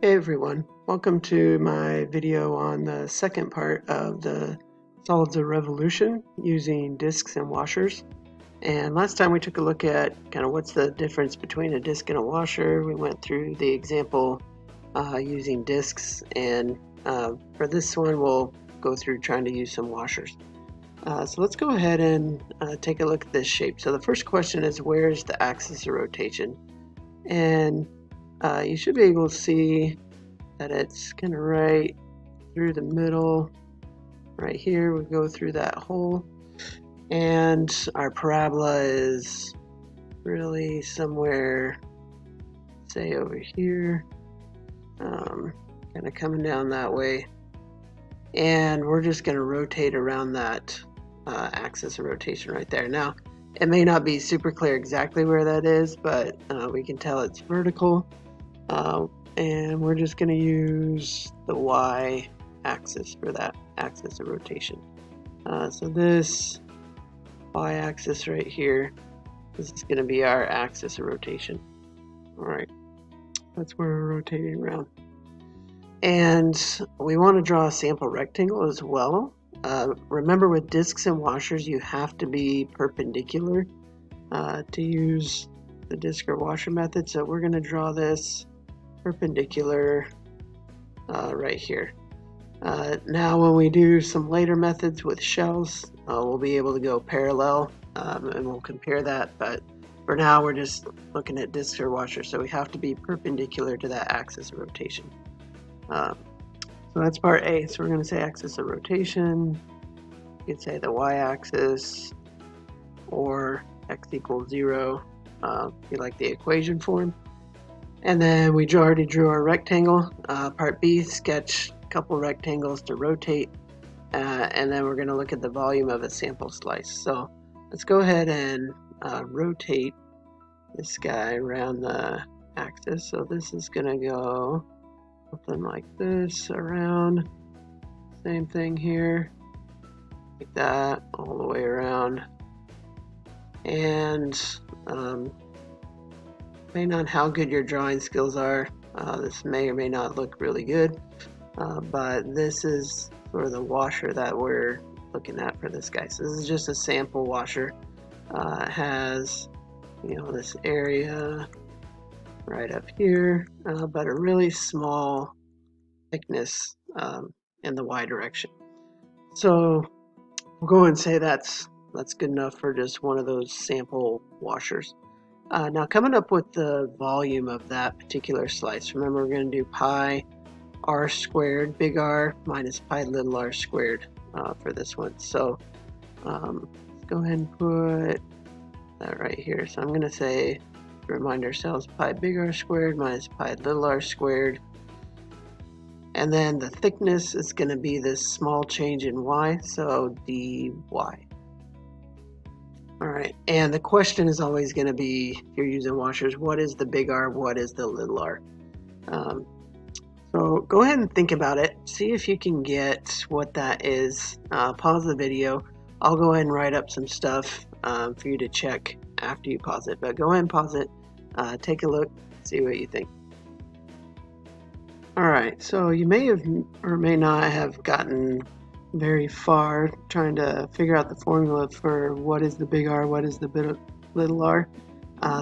Hey everyone, welcome to my video on the second part of the solids of revolution using discs and washers. And last time we took a look at kind of what's the difference between a disc and a washer. We went through the example using discs, and for this one we'll go through trying to use some washers. So let's go ahead and take a look at this shape. So the first question is, where's the axis of rotation? And you should be able to see that it's kind of right through the middle. Right here we go through that hole, and our parabola is really somewhere, say over here, kind of coming down that way, and we're just going to rotate around that axis of rotation right there. Now it may not be super clear exactly where that is, but we can tell it's vertical, and we're just going to use the y axis for that axis of rotation. So this y-axis right here, this is going to be our axis of rotation. Alright, that's where we're rotating around. And we want to draw a sample rectangle as well. Remember, with discs and washers you have to be perpendicular to use the disc or washer method, so we're going to draw this perpendicular right here. Now when we do some later methods with shells, we'll be able to go parallel, and we'll compare that, but for now we're just looking at discs or washers, so we have to be perpendicular to that axis of rotation. So that's part A. So we're going to say axis of rotation. You could say the y-axis or x equals 0 if you like the equation form. And then we already drew our rectangle. Part B, sketch a couple rectangles to rotate, and then we're going to look at the volume of a sample slice. So let's go ahead and rotate this guy around the axis. So this is going to go something like this around. Same thing here, like that, all the way around. And depending on how good your drawing skills are, this may or may not look really good, but this is sort of the washer that we're looking at for this guy. So this is just a sample washer. It has, this area right up here, but a really small thickness in the y direction. So we'll go and say that's good enough for just one of those sample washers. Now coming up with the volume of that particular slice, remember we're going to do pi r squared, big R, minus pi little r squared for this one. So let's go ahead and put that right here. So I'm going to say, to remind ourselves, pi big R squared minus pi little r squared. And then the thickness is going to be this small change in y, so dy. Alright, and the question is always going to be, if you're using washers, what is the big R, what is the little r? So go ahead and think about it, see if you can get what that is. Pause the video. I'll go ahead and write up some stuff for you to check after you pause it, but go ahead and pause it, take a look, see what you think. Alright, so you may have or may not have gotten very far trying to figure out the formula for what is the big R, what is the little r.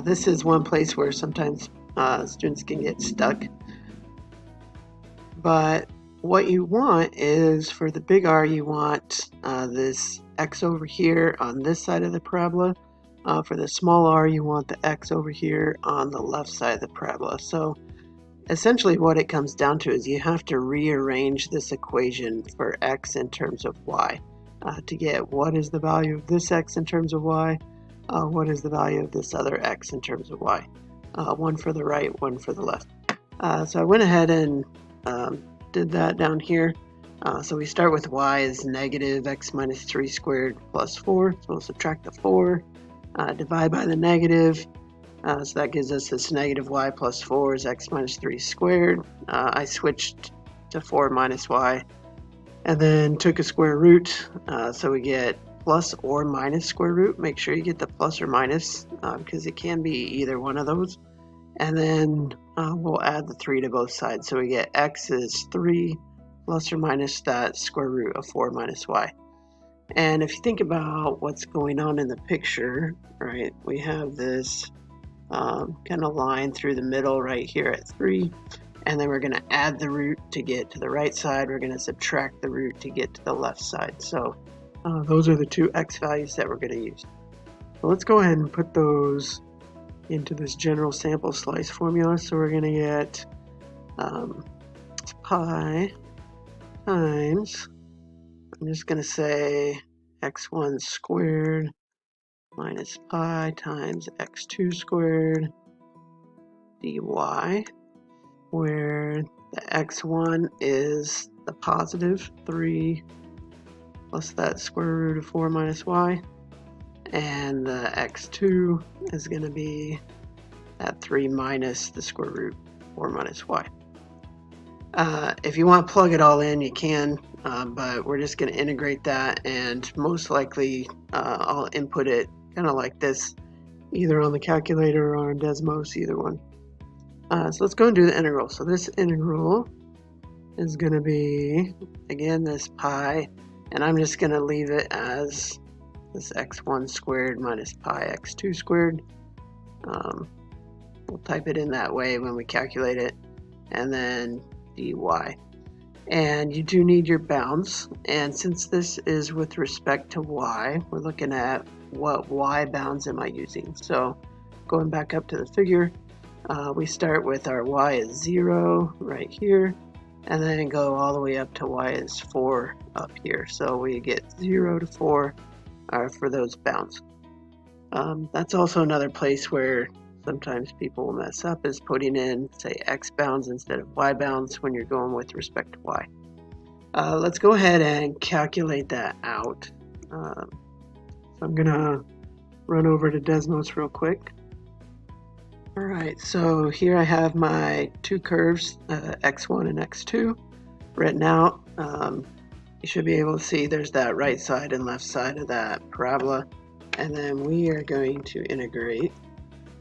This is one place where sometimes students can get stuck. But what you want is, for the big R, you want this x over here on this side of the parabola. For the small r, you want the x over here on the left side of the parabola. So essentially what it comes down to is you have to rearrange this equation for x in terms of y to get what is the value of this x in terms of y, what is the value of this other x in terms of y. One for the right, one for the left. So I went ahead and did that down here. So we start with y is negative x minus 3 squared plus 4. So we'll subtract the 4, divide by the negative. So that gives us this negative y plus 4 is x minus 3 squared. I switched to 4 minus y and then took a square root. So we get plus or minus square root. Make sure you get the plus or minus because it can be either one of those. And then we'll add the 3 to both sides. So we get x is 3 plus or minus that square root of 4 minus y. And if you think about what's going on in the picture, right, we have this kind of line through the middle right here at 3, and then we're going to add the root to get to the right side. We're going to subtract the root to get to the left side. So those are the two x values that we're going to use. So let's go ahead and put those into this general sample slice formula. So we're going to get pi times, I'm just going to say x1 squared minus pi times x2 squared dy, where the x1 is the positive 3 plus that square root of 4 minus y, and the x2 is going to be that 3 minus the square root 4 minus y. If you want to plug it all in, you can, but we're just going to integrate that, and most likely I'll input it kind of like this, either on the calculator or on Desmos, either one. So let's go and do the integral. So this integral is going to be, again, this pi, and I'm just going to leave it as this x1 squared minus pi x2 squared. We'll type it in that way when we calculate it, and then dy. And you do need your bounds, and since this is with respect to y, we're looking at what y bounds am I using. So going back up to the figure, we start with our y is 0 right here, and then go all the way up to y is 4 up here. So we get 0 to 4 for those bounds. That's also another place where sometimes people will mess up, is putting in, say, x bounds instead of y bounds when you're going with respect to y. Let's go ahead and calculate that out. So I'm going to run over to Desmos real quick. Alright, so here I have my two curves, x1 and x2, written out. You should be able to see there's that right side and left side of that parabola. And then we are going to integrate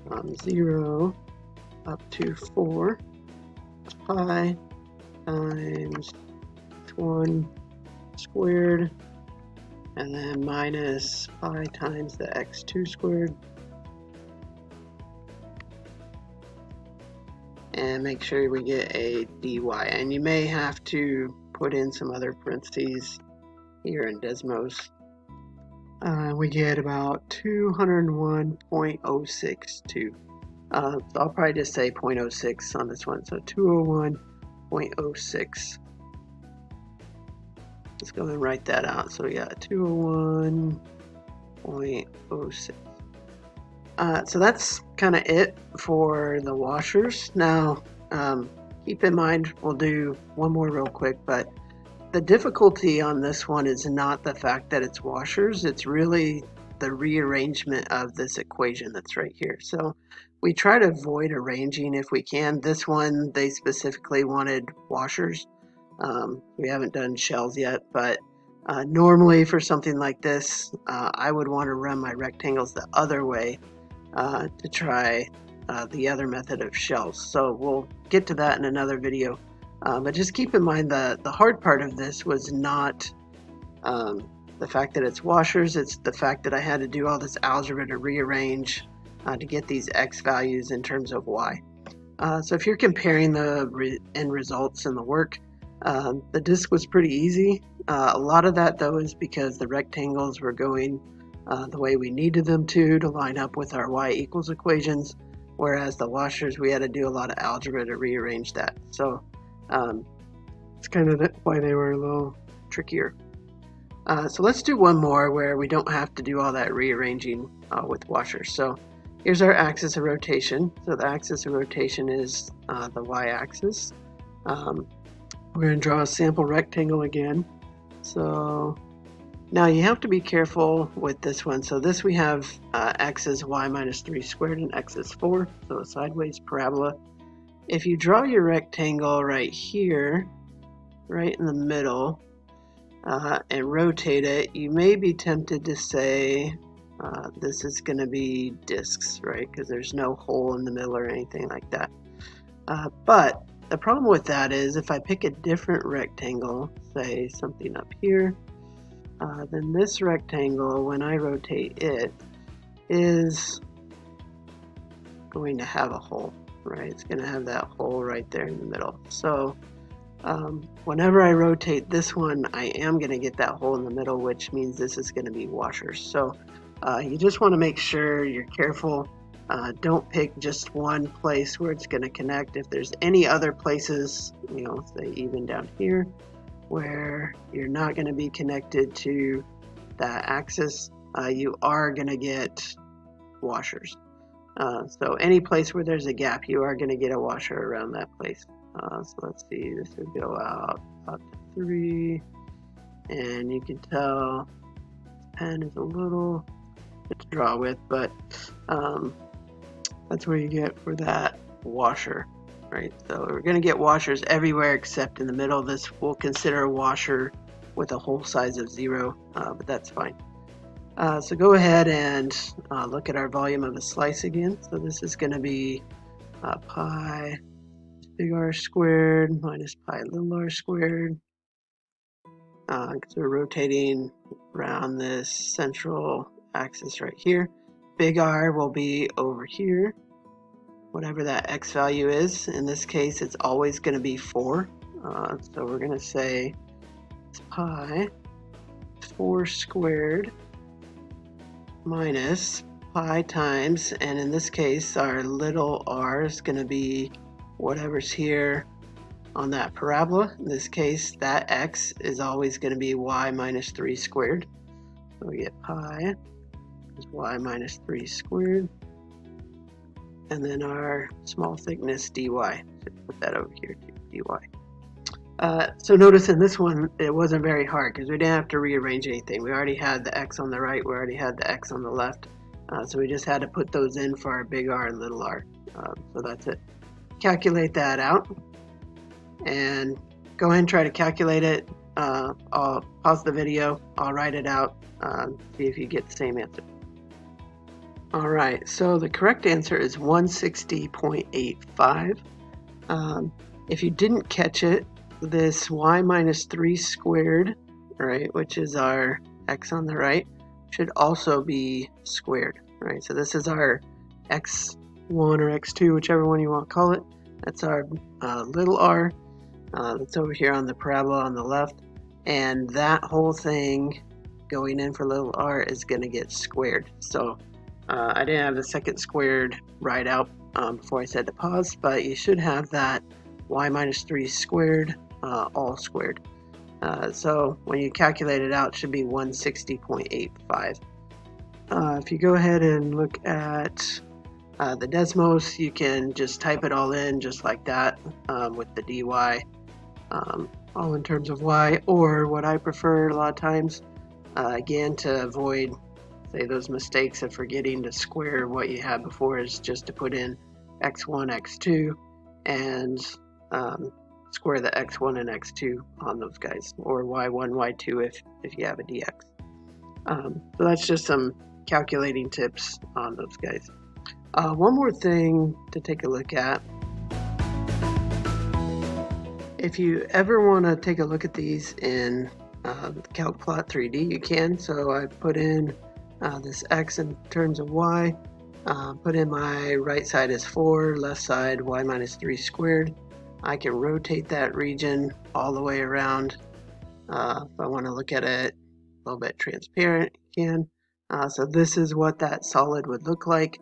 from 0 up to 4 pi times x1 squared, and then minus pi times the x2 squared. And make sure we get a dy. And you may have to put in some other parentheses here in Desmos. We get about 201.062. So I'll probably just say 0.06 on this one. So 201.06. Let's go and write that out. So we got 201.06. So that's kind of it for the washers. Now, keep in mind, we'll do one more real quick, but the difficulty on this one is not the fact that it's washers, it's really the rearrangement of this equation that's right here. So we try to avoid arranging if we can. This one, they specifically wanted washers. We haven't done shells yet, but normally for something like this, I would want to run my rectangles the other way to try the other method of shells. So we'll get to that in another video. But just keep in mind that the hard part of this was not the fact that it's washers, it's the fact that I had to do all this algebra to rearrange to get these x values in terms of y. So if you're comparing the end results and the work, the disc was pretty easy. A lot of that though is because the rectangles were going the way we needed them to line up with our y equals equations, whereas the washers we had to do a lot of algebra to rearrange that. So it's kind of why they were a little trickier. So let's do one more where we don't have to do all that rearranging with washers. So here's our axis of rotation. So the axis of rotation is the y-axis. We're going to draw a sample rectangle again. So now you have to be careful with this one. So this we have x is y minus 3 squared and x is 4, so a sideways parabola. If you draw your rectangle right here, right in the middle, and rotate it, you may be tempted to say this is going to be discs, right? Because there's no hole in the middle or anything like that. But the problem with that is if I pick a different rectangle, say something up here, then this rectangle, when I rotate it, is going to have a hole, right? It's going to have that hole right there in the middle. So whenever I rotate this one, I am going to get that hole in the middle, which means this is going to be washers. So you just want to make sure you're careful. Don't pick just one place where it's going to connect. If there's any other places, you know, say even down here, where you're not going to be connected to that axis, you are going to get washers. So any place where there's a gap, you are going to get a washer around that place. So let's see, this would go out to 3, and you can tell this pen is a little bit to draw with, but that's where you get for that washer, right? So we're going to get washers everywhere except in the middle. This we'll consider a washer with a hole size of 0, but that's fine. So go ahead and look at our volume of a slice again. So this is going to be pi big R squared minus pi little r squared. Because we're rotating around this central axis right here. Big R will be over here, whatever that x value is. In this case, it's always going to be 4. So we're going to say it's pi 4 squared minus pi times, and in this case our little r is going to be whatever's here on that parabola. In this case, that x is always going to be y minus 3 squared. So we get pi is y minus 3 squared, and then our small thickness dy. So put that over here too, dy. So notice in this one, it wasn't very hard because we didn't have to rearrange anything. We already had the x on the right, we already had the x on the left. So we just had to put those in for our big R and little r. So that's it. Calculate that out and go ahead and try to calculate it. I'll pause the video, I'll write it out, see if you get the same answer. Alright, so the correct answer is 160.85. If you didn't catch it, this y minus 3 squared, right, which is our x on the right, should also be squared, right? So this is our x1 or x2, whichever one you want to call it. That's our little r. That's over here on the parabola on the left. And that whole thing going in for little r is going to get squared. So I didn't have the second squared right out before I said to pause, but you should have that y minus 3 squared all squared. So when you calculate it out, it should be 160.85. If you go ahead and look at the Desmos, you can just type it all in just like that with the dy, all in terms of y, or what I prefer a lot of times, again, to avoid, say, those mistakes of forgetting to square what you had before, is just to put in x1, x2, and square the x1 and x2 on those guys, or y1, y2 if you have a dx. So that's just some calculating tips on those guys. One more thing to take a look at. If you ever want to take a look at these in CalcPlot 3D, you can. So I put in this x in terms of y, put in my right side is 4, left side y minus 3 squared. I can rotate that region all the way around. If I want to look at it a little bit transparent, you can. So this is what that solid would look like.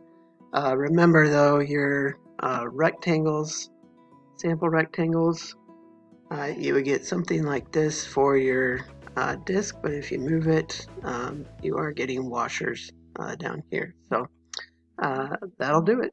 Remember though, your rectangles, sample rectangles, you would get something like this for your disc, but if you move it, you are getting washers down here. So that'll do it.